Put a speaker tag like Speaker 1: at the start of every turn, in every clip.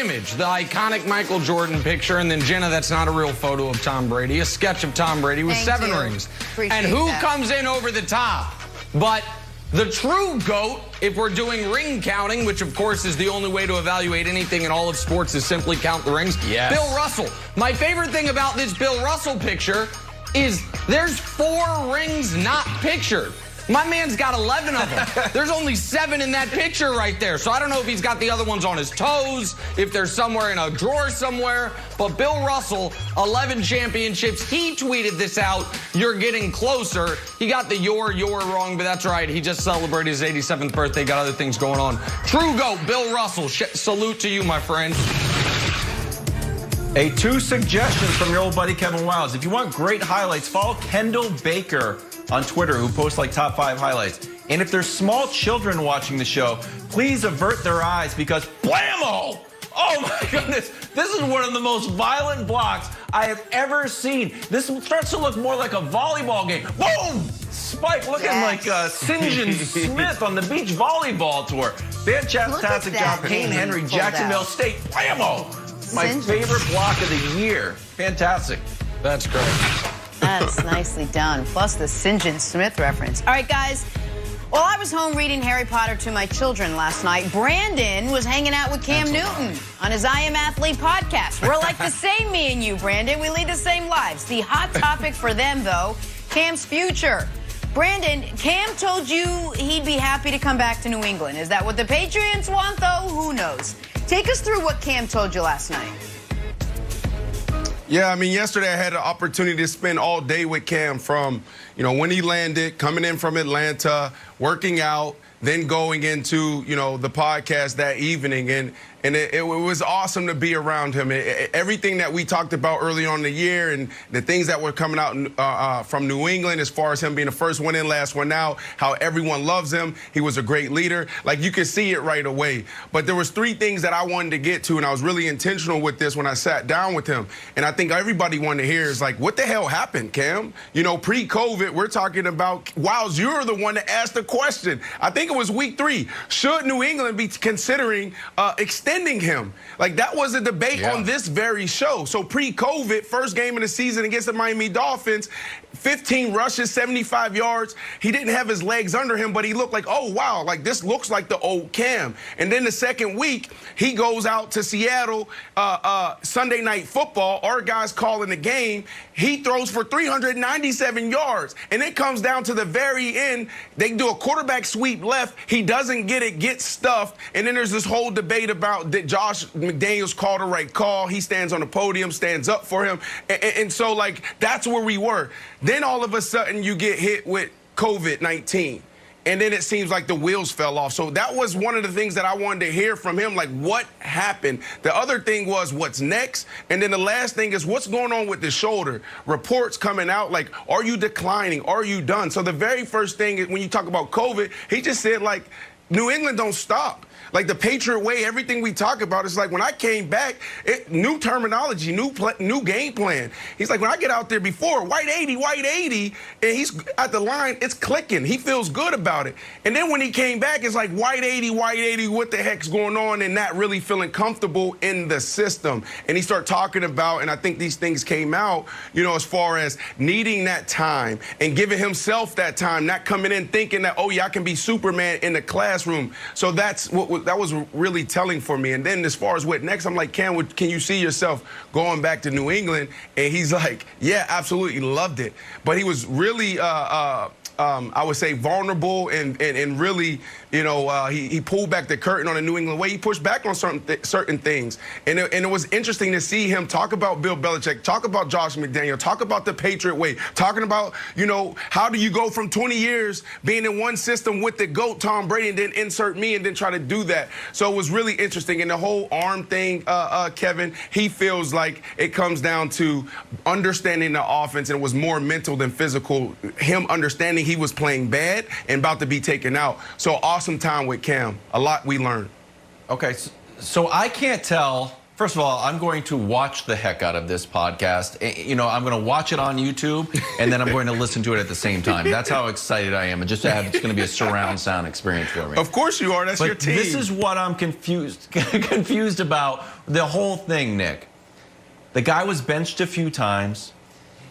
Speaker 1: image, the iconic Michael Jordan picture, and then Jenna, that's not a real photo of Tom Brady, a sketch of Tom Brady with 7 rings. And who comes in over the top but the true GOAT, if we're doing ring counting, which of course is the only way to evaluate anything in all of sports is simply count the rings, Bill Russell. My favorite thing about this Bill Russell picture is there's 4 rings not pictured. My man's got 11 of them. There's only 7 in that picture right there. So I don't know if he's got the other ones on his toes, if they're somewhere in a drawer somewhere. But Bill Russell, 11 championships. He tweeted this out. You're getting closer. He got the you're wrong, but that's right. He just celebrated his 87th birthday. Got other things going on. True GOAT, Bill Russell. Salute to you, my friend.
Speaker 2: 2 suggestions from your old buddy Kevin Wiles. If you want great highlights, follow Kendall Baker on Twitter, who posts like top 5 highlights. And if there's small children watching the show, please avert their eyes because blammo! Oh my goodness, this is one of the most violent blocks I have ever seen. This starts to look more like a volleyball game. Boom! Spike looking like St. John Smith on the beach volleyball tour. Fantastic job, Kane Henry, Jacksonville State. Blammo! My favorite block of the year. Fantastic.
Speaker 1: That's great.
Speaker 3: That's nicely done. Plus the St. John Smith reference. All right, guys. While I was home reading Harry Potter to my children last night, Brandon was hanging out with Cam Newton on his I Am Athlete podcast. We're like the same, me and you, Brandon. We lead the same lives. The hot topic for them, though, Cam's future. Brandon, Cam told you he'd be happy to come back to New England. Is that what the Patriots want, though? Who knows? Take us through what Cam told you last night.
Speaker 4: Yeah, I mean, yesterday I had an opportunity to spend all day with Cam from, when he landed, coming in from Atlanta, working out, then going into, the podcast that evening. And it was awesome to be around him. Everything that we talked about early on in the year and the things that were coming out from New England as far as him being the first one in, last one out, how everyone loves him. He was a great leader. Like, you could see it right away. But there was 3 things that I wanted to get to, and I was really intentional with this when I sat down with him. And I think everybody wanted to hear is like, what the hell happened, Cam? Pre-COVID, we're talking about, Wiles, you're the one that asked the question. I think it was week 3. Should New England be considering extending him? Like, that was a debate on this very show. So pre-COVID, first game of the season against the Miami Dolphins, 15 rushes, 75 yards. He didn't have his legs under him, but he looked like, oh, wow, like this looks like the old Cam. And then the second week, he goes out to Seattle, Sunday Night Football. Our guys calling the game. He throws for 397 yards. And it comes down to the very end. They do a quarterback sweep left. He doesn't get it, gets stuffed. And then there's this whole debate about that Josh McDaniels called the right call. He stands on the podium, stands up for him. And so, like, that's where we were. Then all of a sudden you get hit with COVID-19. And then it seems like the wheels fell off. So that was one of the things that I wanted to hear from him, like what happened. The other thing was what's next. And then the last thing is what's going on with the shoulder. Reports coming out like, are you declining? Are you done? So the very first thing is when you talk about COVID, he just said, like, New England don't stop. Like the Patriot way, everything we talk about is like when I came back, new terminology, new game plan. He's like, when I get out there before, white 80, and he's at the line, it's clicking. He feels good about it. And then when he came back, it's like white 80, what the heck's going on, and not really feeling comfortable in the system. And he started talking about, and I think these things came out, as far as needing that time and giving himself that time, not coming in thinking that, oh, yeah, I can be Superman in the classroom. So that's what that was really telling for me. And then as far as what next, I'm like, can you see yourself going back to New England? And he's like, yeah, absolutely, loved it. But he was really, I would say, vulnerable and really, he pulled back the curtain on the New England way. He pushed back on certain things. And it was interesting to see him talk about Bill Belichick, talk about Josh McDaniel, talk about the Patriot way, talking about, how do you go from 20 years being in one system with the GOAT, Tom Brady, and then insert me and then try to do that. So it was really interesting. And the whole arm thing, Kevin, he feels like it comes down to understanding the offense, and it was more mental than physical. Him understanding he was playing bad and about to be taken out. So awesome time with Cam. A lot we learned.
Speaker 2: Okay, so I can't tell First of all, I'm going to watch the heck out of this podcast. You know, I'm going to watch it on YouTube, and then I'm going to listen to it at the same time. That's how excited I am. And just to have, it's going to be a surround sound experience for me.
Speaker 4: Of course you are. That's your team.
Speaker 2: This is what I'm confused about the whole thing, Nick. The guy was benched a few times.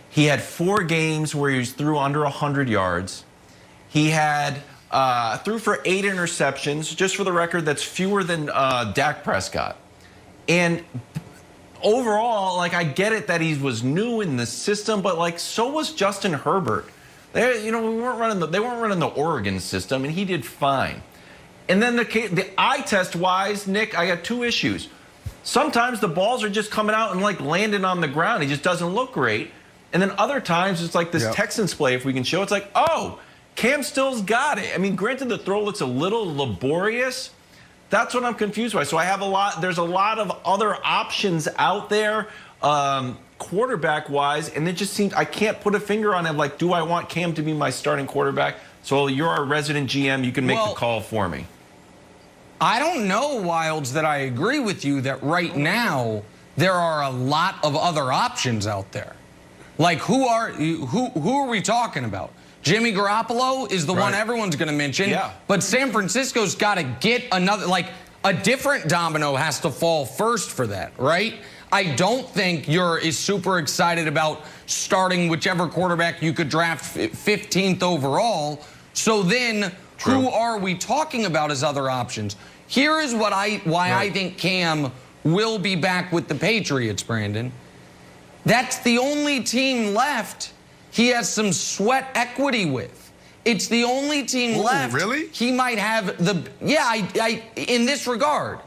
Speaker 2: He had 4 games where he threw under 100 yards. He had threw for 8 interceptions. Just for the record, that's fewer than Dak Prescott. And overall, like, I get it that he was new in the system, but like, so was Justin Herbert. You know, they weren't running the Oregon system, and he did fine. And then the eye test wise, Nick, I got 2 issues. Sometimes the balls are just coming out and like landing on the ground. He just doesn't look great. And then other times it's like this Texans play, if we can show, it's like, oh, Cam Still's got it. I mean, granted, the throw looks a little laborious. That's what I'm confused by. So I have there's a lot of other options out there, quarterback-wise, and it just seems I can't put a finger on it. Like, do I want Cam to be my starting quarterback? So you're our resident GM. You can make the call for me.
Speaker 1: I don't know, Wilds, that I agree with you that right now there are a lot of other options out there. Like, who are we talking about? Jimmy Garoppolo is the one everyone's going to mention. Yeah. But San Francisco's got to get another, like, a different domino has to fall first for that, right? I don't think you're super excited about starting whichever quarterback you could draft 15th overall. So then who are we talking about as other options? Here is why I think Cam will be back with the Patriots, Brandon. That's the only team left he has some sweat equity with. It's the only team left.
Speaker 4: Really?
Speaker 1: He might have the, in this regard,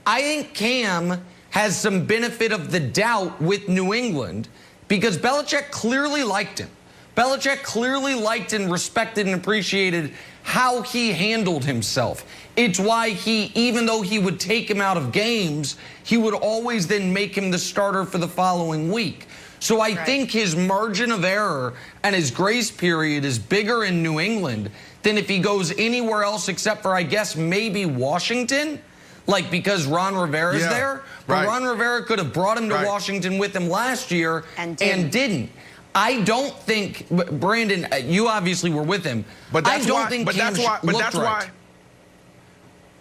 Speaker 1: I think Cam has some benefit of the doubt with New England because Belichick clearly liked him. Belichick clearly liked and respected and appreciated how he handled himself. It's why he, even though he would take him out of games, he would always then make him the starter for the following week. So I think his margin of error and his grace period is bigger in New England than if he goes anywhere else except for, I guess, maybe Washington, like because Ron Rivera's there. But Ron Rivera could have brought him to Washington with him last year and didn't. I don't think, Brandon, you obviously were with him.
Speaker 4: But that's
Speaker 1: I don't think Cam looked right.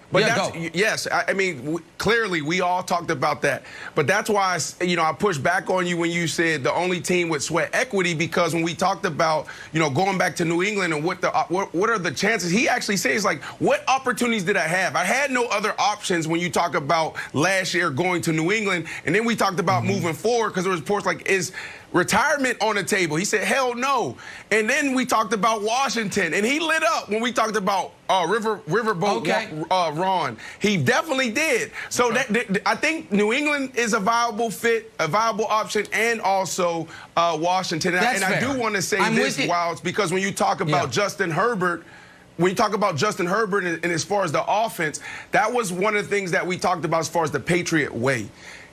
Speaker 4: But yes, I mean, clearly we all talked about that. But that's why, I pushed back on you when you said the only team with sweat equity, because when we talked about, going back to New England and what are the chances, he actually says, like, what opportunities did I have? I had no other options when you talk about last year going to New England. And then we talked about moving forward because there was reports like, is retirement on the table? He said, hell no. And then we talked about Washington, and he lit up when we talked about Riverboat Ron. He definitely did. So I think New England is a viable fit, a viable option, and also Washington. And I do want to say this, Wilds, because when you talk about Justin Herbert, when you talk about Justin Herbert and as far as the offense, that was one of the things that we talked about as far as the Patriot way.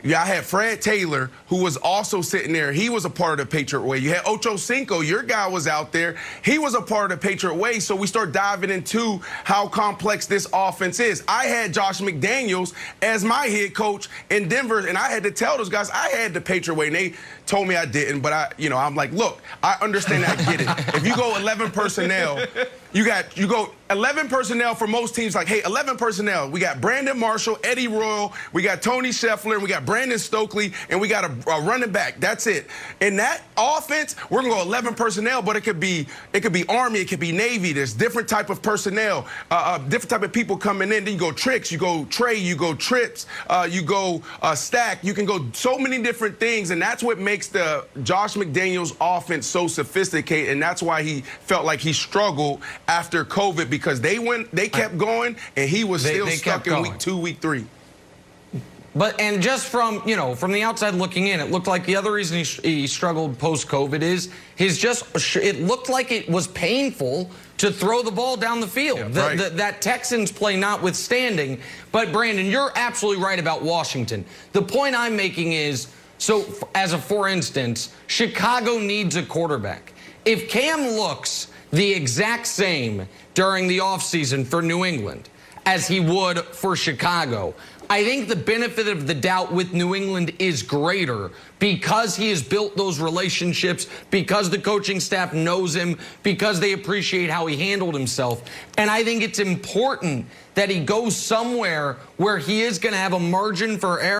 Speaker 4: Yeah, I had Fred Taylor, who was also sitting there. He was a part of the Patriot way. You had Ocho Cinco, your guy was out there. He was a part of the Patriot way. So we start diving into how complex this offense is. I had Josh McDaniels as my head coach in Denver, and I had to tell those guys I had the Patriot way, and they told me I didn't. But I'm like, look, I understand, I get it. If you go 11 personnel, you go 11 personnel for most teams. Like, hey, 11 personnel. We got Brandon Marshall, Eddie Royal, we got Tony Scheffler, and we got Brandon Stokely, and we got a running back. That's it. In that offense, we're gonna go 11 personnel, but it could be Army, it could be Navy. There's different type of personnel, different type of people coming in. Then you go Tricks, you go Trey, you go Trips, you go Stack. You can go so many different things, and that's what makes the Josh McDaniels offense so sophisticated, and that's why he felt like he struggled after COVID, because they kept going, and he was still stuck in week 2, week 3.
Speaker 1: And just from the outside looking in, it looked like the other reason he struggled post-COVID is it looked like it was painful to throw the ball down the field. That Texans play notwithstanding. But Brandon, you're absolutely right about Washington. The point I'm making is, for instance, Chicago needs a quarterback. If Cam looks the exact same during the offseason for New England as he would for Chicago, I think the benefit of the doubt with New England is greater because he has built those relationships, because the coaching staff knows him, because they appreciate how he handled himself. And I think it's important that he goes somewhere where he is going to have a margin for error.